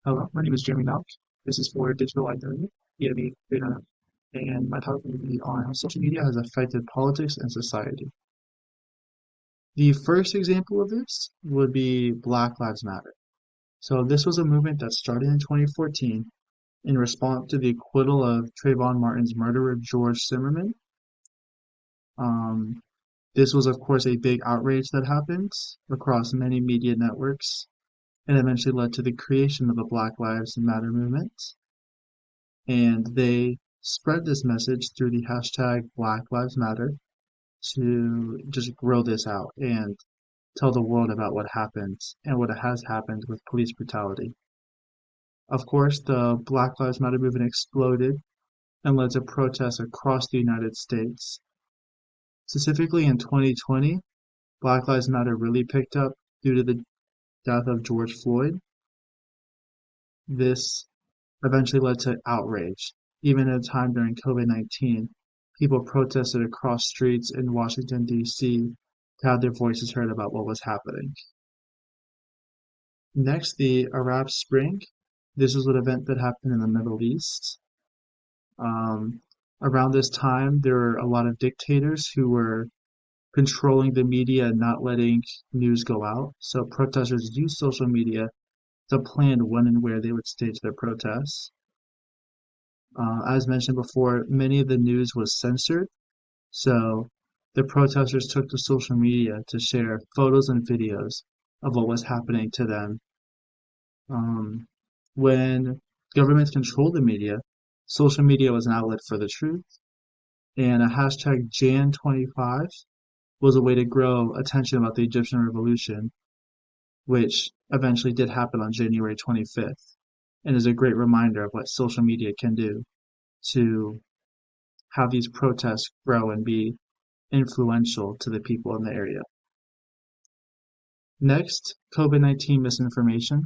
Hello, my name is Jeremy Malk. This is for Digital Identity, EIB Data, and my talk will be on how social media has affected politics and society. The first example of this would be Black Lives Matter. So this was a movement that started in 2014 in response to the acquittal of Trayvon Martin's murderer, George Zimmerman. Um, this was, of course, a big outrage that happened across many media networks and eventually led to the creation of the Black Lives Matter movement. And they spread this message through the hashtag Black Lives Matter to just grow this out and tell the world about what happened and what has happened with police brutality. Of course, the Black Lives Matter movement exploded and led to protests across the United States. Specifically in 2020, Black Lives Matter really picked up due to the death of George Floyd. This eventually led to outrage. Even at a time during COVID-19, people protested across streets in Washington, D.C. to have their voices heard about what was happening. Next, the Arab Spring. This was an event that happened in the Middle East. Um, Around this time, there were a lot of dictators who were controlling the media and not letting news go out. So protesters used social media to plan when and where they would stage their protests. As mentioned before, many of the news was censored, so the protesters took to social media to share photos and videos of what was happening to them. Um, when governments controlled the media, social media was an outlet for the truth, and a hashtag Jan25 was a way to grow attention about the Egyptian revolution, which eventually did happen on January 25th, and is a great reminder of what social media can do to have these protests grow and be influential to the people in the area. Next, COVID-19 misinformation.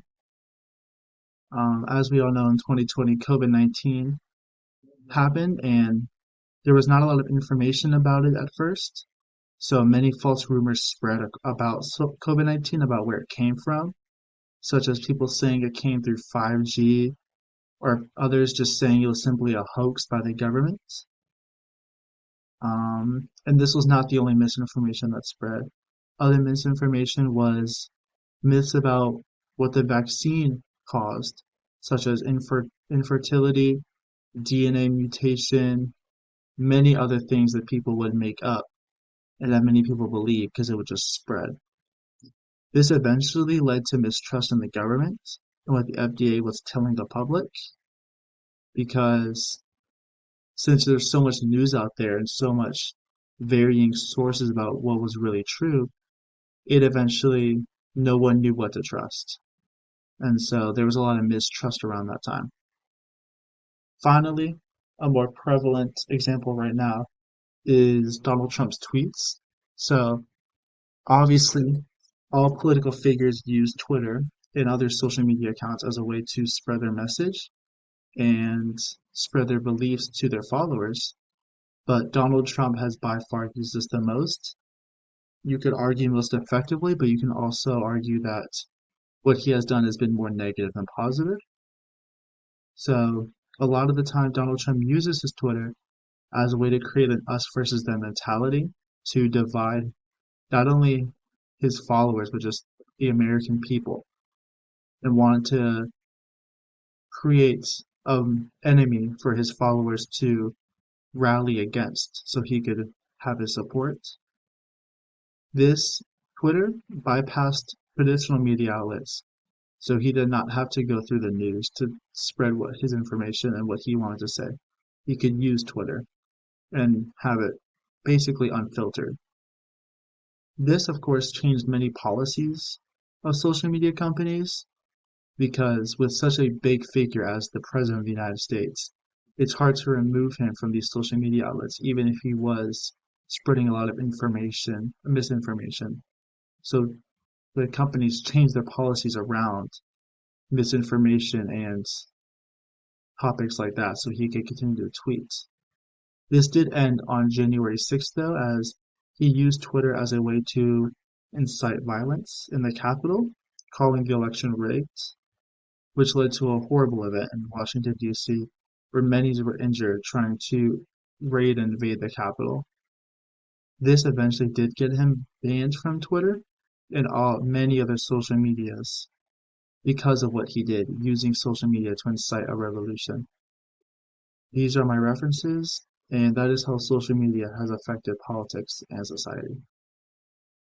As we all know, in 2020, COVID-19 happened and there was not a lot of information about it at first. So many false rumors spread about COVID-19, about where it came from, such as people saying it came through 5G or others just saying it was simply a hoax by the government. And this was not the only misinformation that spread. Other misinformation was myths about what the vaccine caused, such as infertility, DNA mutation, many other things that people would make up and that many people believe because it would just spread. This eventually led to mistrust in the government and what the FDA was telling the public because since there's so much news out there and so much varying sources about what was really true, it eventually no one knew what to trust. And so there was a lot of mistrust around that time. Finally, a more prevalent example right now is Donald Trump's tweets. So obviously, all political figures use Twitter and other social media accounts as a way to spread their message and spread their beliefs to their followers. But Donald Trump has by far used this the most. You could argue most effectively, but you can also argue that what he has done has been more negative than positive. So a lot of the time, Donald Trump uses his Twitter as a way to create an us versus them mentality to divide not only his followers, but just the American people and wanted to create an enemy for his followers to rally against so he could have his support. This Twitter bypassed traditional media outlets, so he did not have to go through the news to spread what his information and what he wanted to say. He could use Twitter and have it basically unfiltered. This, of course, changed many policies of social media companies because with such a big figure as the President of the United States, it's hard to remove him from these social media outlets, even if he was spreading a lot of information, misinformation. So the companies changed their policies around misinformation and topics like that so he could continue to tweet. This did end on January 6th, though, as he used Twitter as a way to incite violence in the Capitol, calling the election rigged. which led to a horrible event in Washington, D.C., where many were injured trying to raid and invade the Capitol. This eventually did get him banned from Twitter and many other social medias because of what he did, using social media to incite a revolution. These are my references, and that is how social media has affected politics and society.